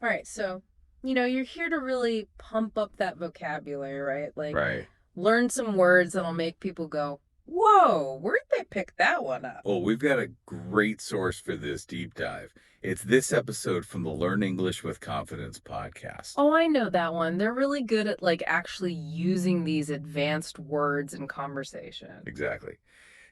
All right, so, you're here to really pump up that vocabulary, right? Like, Right. learn some words that'll make people go, whoa, where'd they pick that one up? Well, we've got a great source for this deep dive. It's this episode from the Learn English with Confidence podcast. Oh, I know that one. They're really good at, like, actually using these advanced words in conversation. Exactly.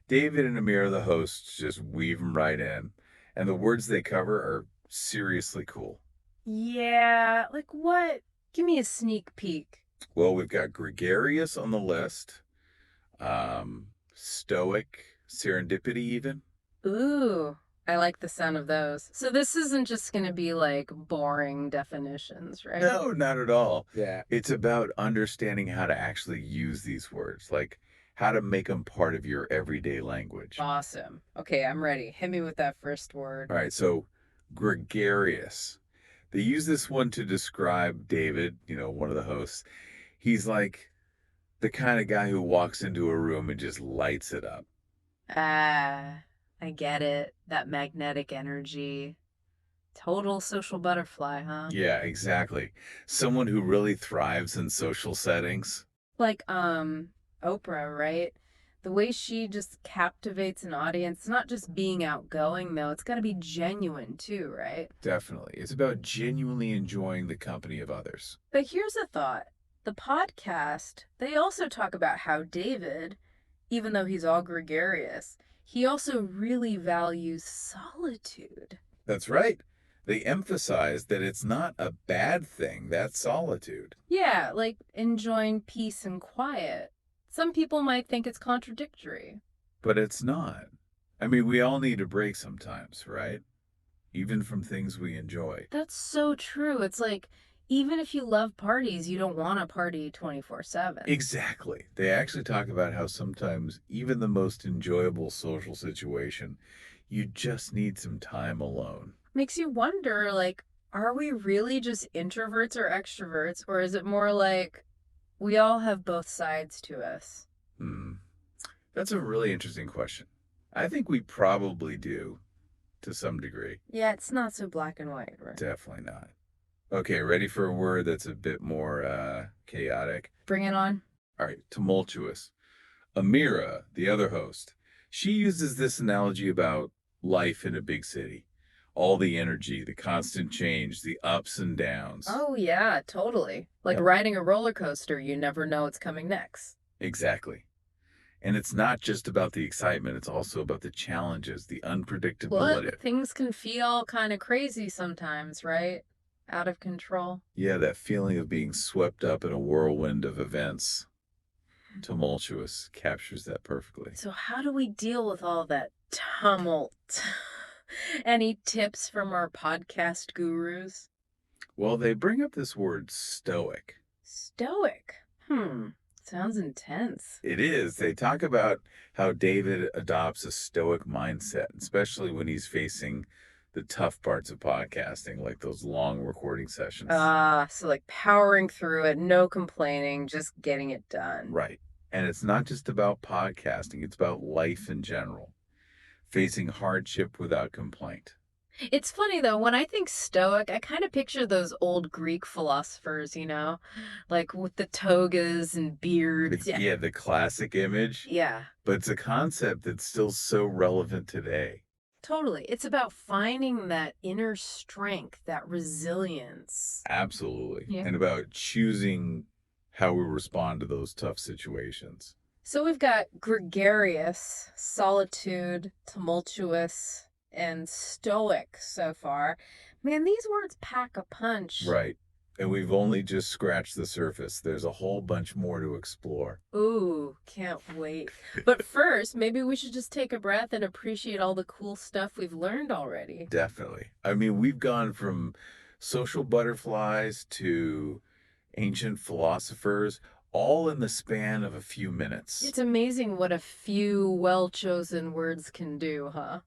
David and Amira, the hosts, just weave them right in. And the words they cover are seriously cool. Yeah, like what? Give me a sneak peek. Well, we've got Gregarious on the list, Stoic, Serendipity, even. Ooh, I like the sound of those. So this isn't just going to be like boring definitions, right? No, not at all. Yeah. It's about understanding how to actually use these words, like how to make them part of your everyday language. Awesome. Okay, I'm ready. Hit me with that first All word. right, so gregarious. They use this one to describe David, one of the hosts. He's like the kind of guy who walks into a room and just lights it up. Ah, I get it. That magnetic energy. Total social butterfly, huh? Yeah, exactly. Someone who really thrives in social settings. Like, Oprah, right? The way she just captivates an audience, not just being outgoing, though. It's got to be genuine, too, right? Definitely. It's about genuinely enjoying the company of others. But here's a thought. The podcast, they also talk about how David, even though he's all gregarious, he also really values solitude. That's right. They emphasize that it's not a bad thing, that solitude. Yeah, like enjoying peace and quiet. Some people might think it's contradictory. But it's not. I mean, we all need a break sometimes, right? Even from things we enjoy. That's so true. It's like, even if you love parties, you don't want to party 24/7. Exactly. They actually talk about how sometimes, even the most enjoyable social situation, you just need some time alone. Makes you wonder, like, are we really just introverts or extroverts, or is it more like we all have both sides to us? Hmm. That's a really interesting question. I think we probably do to some degree. Yeah, it's not so black and white, right? Definitely not. Okay, ready for a word that's a bit more chaotic? Bring it on. All right, tumultuous. Amira, the other host, she uses this analogy about life in a big city. All the energy, the constant change, the ups and downs. Oh, yeah, totally. Like Yep. riding a roller coaster, you never know what's coming next. Exactly. And it's not just about the excitement, it's also about the challenges, the unpredictability. But things can feel kind of crazy sometimes, right? Out of control. Yeah, that feeling of being swept up in a whirlwind of events. Tumultuous captures that perfectly. So, how do we deal with all that tumult? Any tips from our podcast gurus? Well, they bring up this word stoic. Stoic. Sounds intense. It is. They talk about how David adopts a stoic mindset, especially when he's facing the tough parts of podcasting, like those long recording sessions. So like powering through it, no complaining, just getting it done. Right. And it's not just about podcasting, it's about life in general, facing hardship without complaint. It's funny though, when I think Stoic, I kind of picture those old Greek philosophers, like with the togas and beards. Yeah. Yeah, the classic image. Yeah, But it's a concept that's still so relevant today. totally. It's about finding that inner strength, that resilience. Absolutely. Yeah. And about choosing how we respond to those tough situations. So we've got gregarious, solitude, tumultuous, and stoic so far. Man, these words pack a punch. Right. And we've only just scratched the surface. There's a whole bunch more to explore. Ooh, can't wait. But first, maybe we should just take a breath and appreciate all the cool stuff we've learned already. Definitely. I mean, we've gone from social butterflies to ancient philosophers, all in the span of a few minutes. It's amazing what a few well-chosen words can do, huh?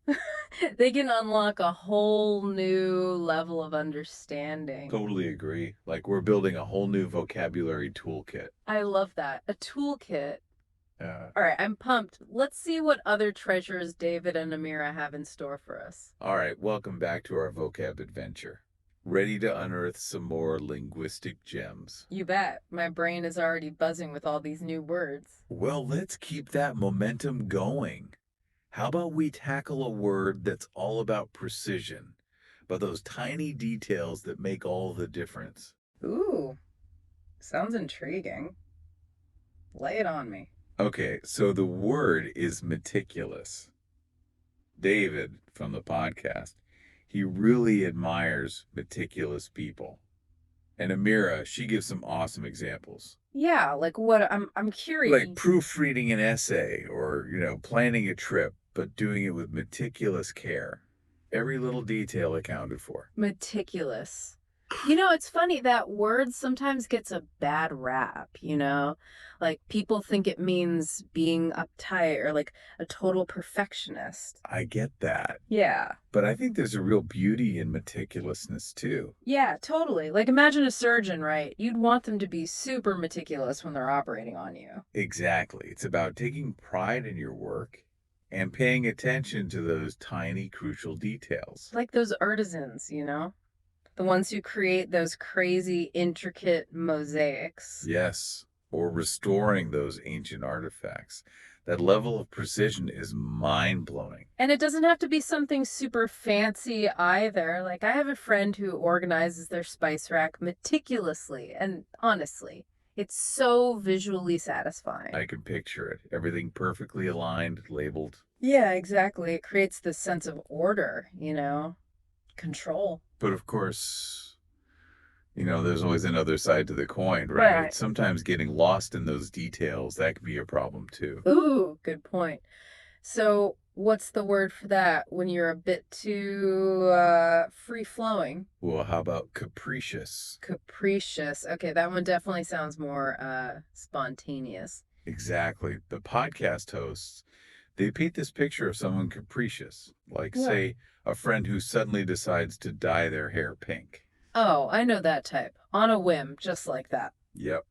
They can unlock a whole new level of understanding. Totally agree. Like we're building a whole new vocabulary toolkit. I love that. A toolkit. Uh, All right, I'm pumped. Let's see what other treasures David and Amira have in store for us. all right, welcome back to our vocab adventure. Ready to unearth some more linguistic gems. You bet. My brain is already buzzing with all these new words. Well, let's keep that momentum going. How about we tackle a word that's all about precision, but those tiny details that make all the difference? Ooh, sounds intriguing. Lay it on me. Okay, so the word is meticulous. David from the podcast, he really admires meticulous people. And Amira, she gives some awesome examples. Yeah, like what I'm curious. Like proofreading an essay or, planning a trip, but doing it with meticulous care. Every little detail accounted for. Meticulous. It's funny that word sometimes gets a bad rap. Like people think it means being uptight or like a total perfectionist. I get that. Yeah. But I think there's a real beauty in meticulousness too. Yeah, totally. Like imagine a surgeon, right? You'd want them to be super meticulous when they're operating on you. Exactly. It's about taking pride in your work and paying attention to those tiny, crucial details. Like those artisans. The ones who create those crazy, intricate mosaics. Yes, or restoring those ancient artifacts. That level of precision is mind-blowing. And it doesn't have to be something super fancy either. Like, I have a friend who organizes their spice rack meticulously, and honestly, it's so visually satisfying. I can picture it. Everything perfectly aligned, labeled. Yeah, exactly. It creates this sense of order, control. But of course, there's always another side to the coin, right? Right. Sometimes getting lost in those details, that can be a problem too. Ooh, good point. So, what's the word for that when you're a bit too free flowing? Well, how about capricious? Capricious. Okay, that one definitely sounds more spontaneous. Exactly. The podcast hosts, they paint this picture of someone capricious, like, Yeah. say, a friend who suddenly decides to dye their hair pink. Oh, I know that type. On a whim, just like that. Yep.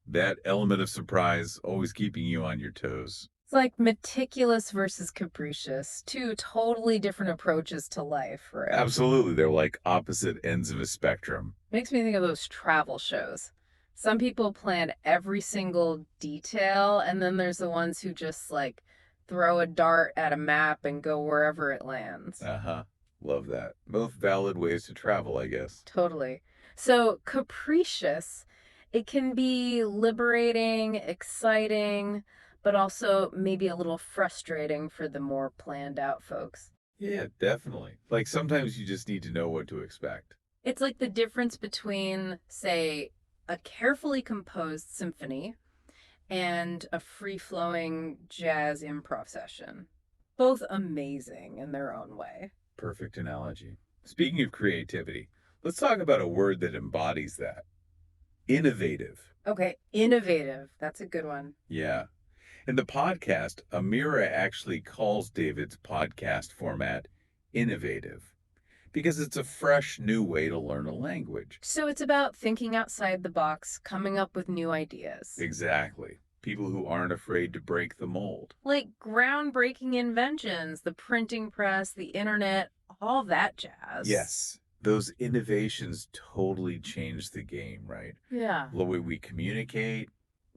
That element of surprise always keeping you on your toes. It's like meticulous versus capricious. Two totally different approaches to life, right? Absolutely. They're like opposite ends of a spectrum. Makes me think of those travel shows. Some people plan every single detail, and then there's the ones who just like throw a dart at a map and go wherever it lands. Uh-huh. Love that. Both valid ways to travel, I guess. Totally. So, capricious, it can be liberating, exciting, but also maybe a little frustrating for the more planned out folks. Yeah, definitely. Like sometimes you just need to know what to expect. It's like the difference between, say, a carefully composed symphony and a free flowing jazz improv session. Both amazing in their own way. Perfect analogy. Speaking of creativity, let's talk about a word that embodies that. Innovative. Okay, innovative. That's a good one. Yeah. In the podcast, Amira actually calls David's podcast format innovative because it's a fresh, new way to learn a language. So it's about thinking outside the box, coming up with new ideas. Exactly. People who aren't afraid to break the mold. Like groundbreaking inventions, the printing press, the internet, all that jazz. Yes. Those innovations totally change the game, right? Yeah. The way we communicate,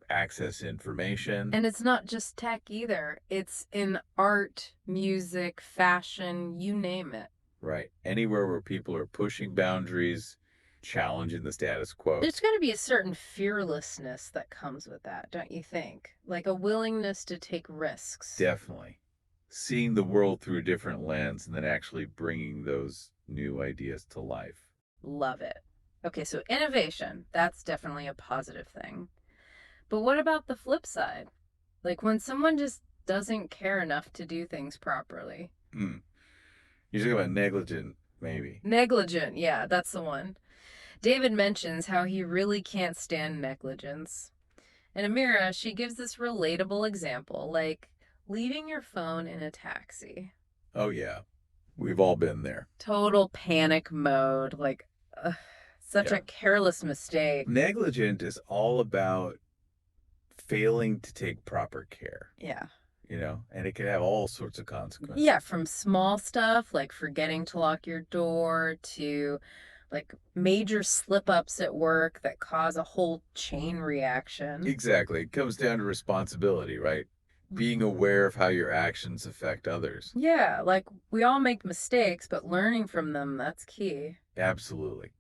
access information. And it's not just tech either. It's in art, music, fashion, you name it. Right. Anywhere where people are pushing boundaries, challenging the status quo. There's got to be a certain fearlessness that comes with that, don't you think? Like a willingness to take risks. Definitely. Seeing the world through a different lens and then actually bringing those new ideas to life. Love it. Okay, so innovation, that's definitely a positive thing. But what about the flip side? Like when someone just doesn't care enough to do things properly. You're talking about negligent, maybe. Negligent, yeah, that's the one. David mentions how he really can't stand negligence. And Amira, she gives this relatable example, like leaving your phone in a taxi. Oh, yeah. We've all been there. Total panic mode, like such a careless mistake. Negligent is all about failing to take proper care. Yeah. And it can have all sorts of consequences. Yeah, from small stuff like forgetting to lock your door to like major slip-ups at work that cause a whole chain reaction. Exactly. It comes down to responsibility, right? Being aware of how your actions affect others. Yeah, like we all make mistakes, but learning from them, that's key. Absolutely.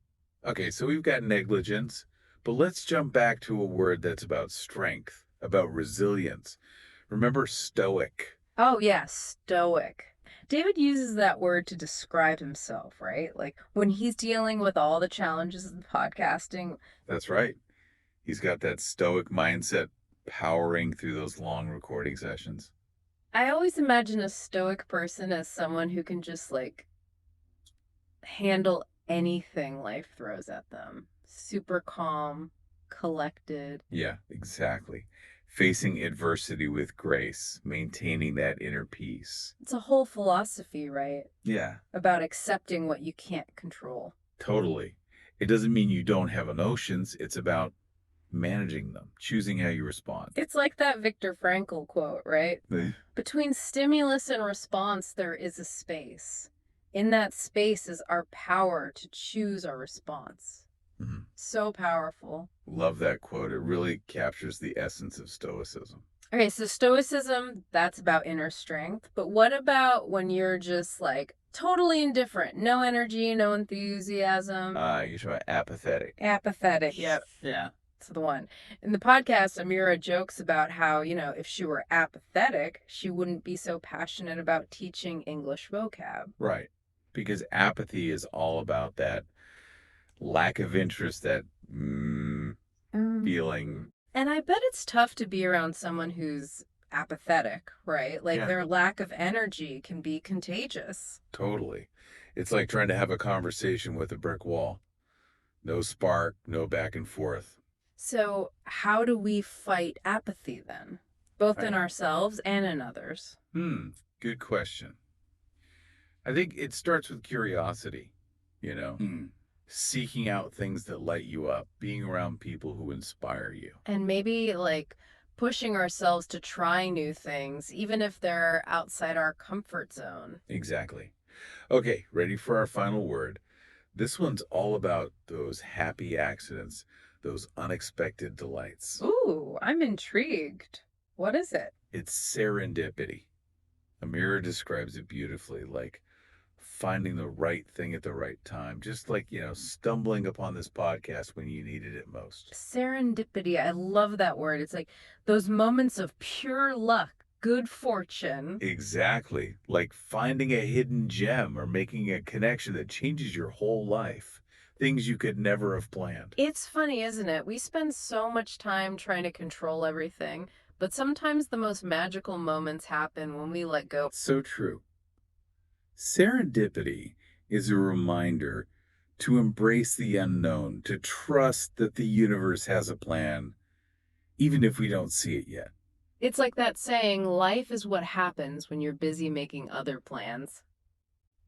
Okay, so we've got negligence, but let's jump back to a word that's about strength, about resilience. Remember stoic? Oh, yeah, stoic. David uses that word to describe himself, right? Like when he's dealing with all the challenges of podcasting. That's right. He's got that stoic mindset powering through those long recording sessions. I always imagine a stoic person as someone who can just like handle anything life throws at them. Super calm, collected. Yeah, exactly. Facing adversity with grace, maintaining that inner peace. It's a whole philosophy, right? Yeah, About accepting what you can't control. totally. It doesn't mean you don't have emotions. It's about managing them, choosing how you respond. It's like that Viktor Frankl quote, right? Between stimulus and response, there is a space. In that space is our power to choose our response. Mhm. So powerful. Love that quote. It really captures the essence of Stoicism. Okay, so Stoicism, that's about inner strength. But what about when you're just like totally indifferent? No energy, no enthusiasm. You're talking about apathetic. Apathetic. Yep. Yeah. That's the one. In the podcast, Amira jokes about how, if she were apathetic, she wouldn't be so passionate about teaching English vocab. Right. Because apathy is all about that lack of interest, that feeling. And I bet it's tough to be around someone who's apathetic, right? Like Yeah. their lack of energy can be contagious. Totally. It's like trying to have a conversation with a brick wall. No spark, no back and forth. So, how do we fight apathy then? Both in Right. ourselves and in others. Good question. I think it starts with curiosity, you know, seeking out things that light you up, being around people who inspire you. And maybe like pushing ourselves to try new things, even if they're outside our comfort zone. Exactly. Okay, ready for our final word. This one's all about those happy accidents, those unexpected delights. Ooh, I'm intrigued. What is it? It's serendipity. Amira describes it beautifully, like finding the right thing at the right time, just like, stumbling upon this podcast when you needed it most. Serendipity. I love that word. It's like those moments of pure luck, good fortune. Exactly. Like finding a hidden gem or making a connection that changes your whole life. Things you could never have planned. It's funny, isn't it? We spend so much time trying to control everything, but sometimes the most magical moments happen when we let go. So true. Serendipity is a reminder to embrace the unknown, to trust that the universe has a plan, even if we don't see it yet. It's like that saying, life is what happens when you're busy making other plans.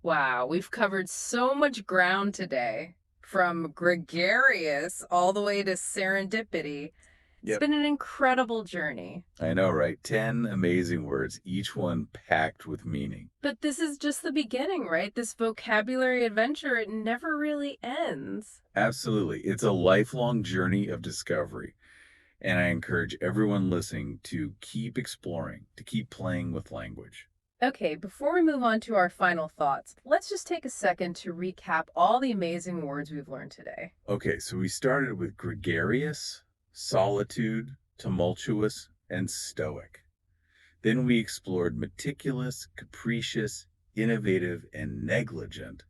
Wow, we've covered so much ground today, from gregarious all the way to serendipity. It's Yep. been an incredible journey. I know, right? 10 amazing words, each one packed with meaning. But this is just the beginning, right? This vocabulary adventure, it never really ends. Absolutely. It's a lifelong journey of discovery. And I encourage everyone listening to keep exploring, to keep playing with language. Okay, before we move on to our final thoughts, let's just take a second to recap all the amazing words we've learned today. Okay, so we started with gregarious, solitude, tumultuous, and stoic. Then we explored meticulous, capricious, innovative, and negligent.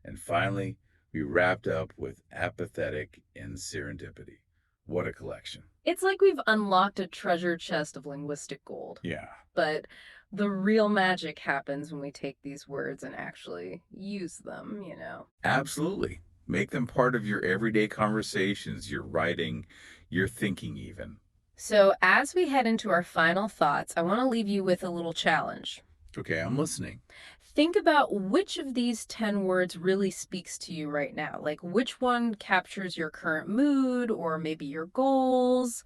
And finally, we wrapped up with apathetic and serendipity. What a collection. It's like we've unlocked a treasure chest of linguistic gold. Yeah. But the real magic happens when we take these words and actually use them. Absolutely. Make them part of your everyday conversations, your writing, your thinking even. So as we head into our final thoughts, I want to leave you with a little challenge. Okay, I'm listening. Think about which of these 10 words really speaks to you right now. Like which one captures your current mood, or maybe your goals,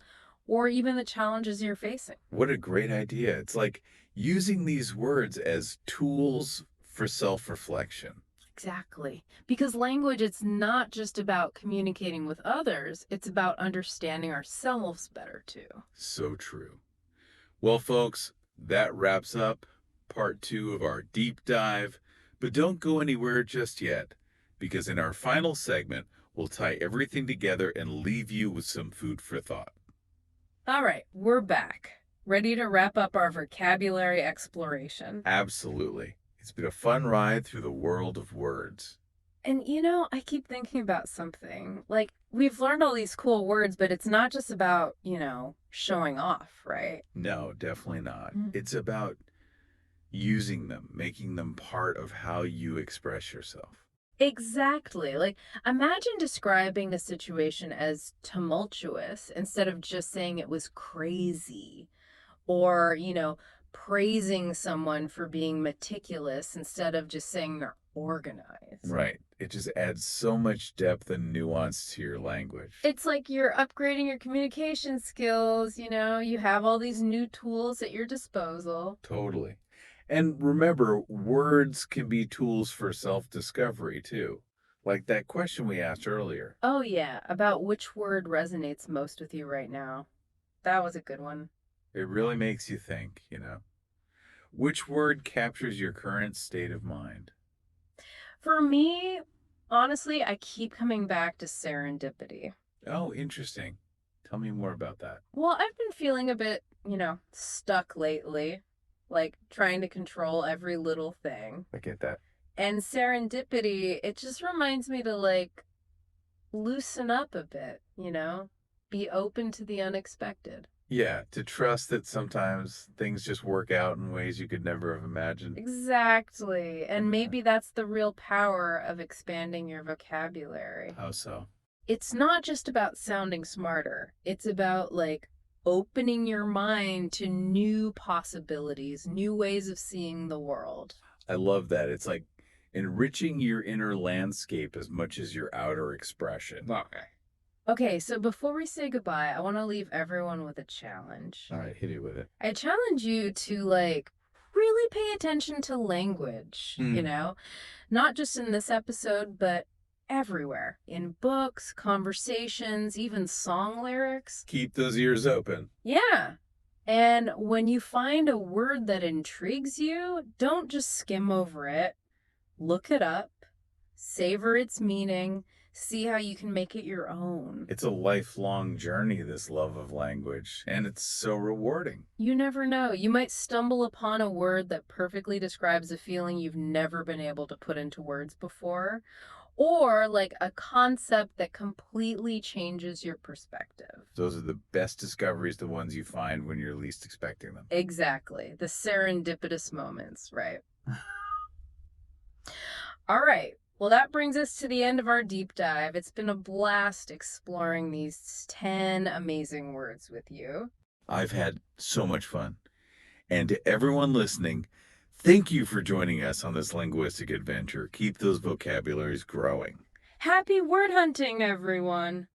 or even the challenges you're facing. What a great idea. It's like using these words as tools for self-reflection. Exactly. Because language, it's not just about communicating with others, it's about understanding ourselves better too. So true. Well, folks, that wraps up part 2 of our deep dive. But don't go anywhere just yet, because in our final segment, we'll tie everything together and leave you with some food for thought. All right, we're back, ready to wrap up our vocabulary exploration. Absolutely. It's been a fun ride through the world of words. And I keep thinking about something. Like, we've learned all these cool words, but it's not just about, showing off, right? No, definitely not. Mm. It's about using them, making them part of how you express yourself. Exactly. Like, imagine describing a situation as tumultuous instead of just saying it was crazy. Or, praising someone for being meticulous instead of just saying they're organized. Right. It just adds so much depth and nuance to your language. It's like you're upgrading your communication skills, you have all these new tools at your disposal. Totally. And remember, words can be tools for self-discovery too. Like that question we asked earlier. Oh, yeah, about which word resonates most with you right now. That was a good one. It really makes you think. Which word captures your current state of mind? For me, honestly, I keep coming back to serendipity. Oh, interesting. Tell me more about that. Well, I've been feeling a bit, stuck lately, like trying to control every little thing. I get that. And serendipity, it just reminds me to like loosen up a bit, be open to the unexpected. Yeah, to trust that sometimes things just work out in ways you could never have imagined. Exactly. And Yeah. maybe that's the real power of expanding your vocabulary. How so? It's not just about sounding smarter, it's about like opening your mind to new possibilities, new ways of seeing the world. I love that. It's like enriching your inner landscape as much as your outer expression. Okay. Okay, so before we say goodbye, I want to leave everyone with a challenge. All right, hit it with it. I challenge you to like really pay attention to language, not just in this episode, but everywhere in books, conversations, even song lyrics. Keep those ears open. Yeah. And when you find a word that intrigues you, don't just skim over it. Look it up, savor its meaning, see how you can make it your own. It's a lifelong journey, this love of language, and it's so rewarding. You never know. You might stumble upon a word that perfectly describes a feeling you've never been able to put into words before, or like a concept that completely changes your perspective. Those are the best discoveries, the ones you find when you're least expecting them. Exactly. The serendipitous moments, right? All right. Well, that brings us to the end of our deep dive. It's been a blast exploring these 10 amazing words with you. I've had so much fun. And to everyone listening, thank you for joining us on this linguistic adventure. Keep those vocabularies growing. Happy word hunting, everyone!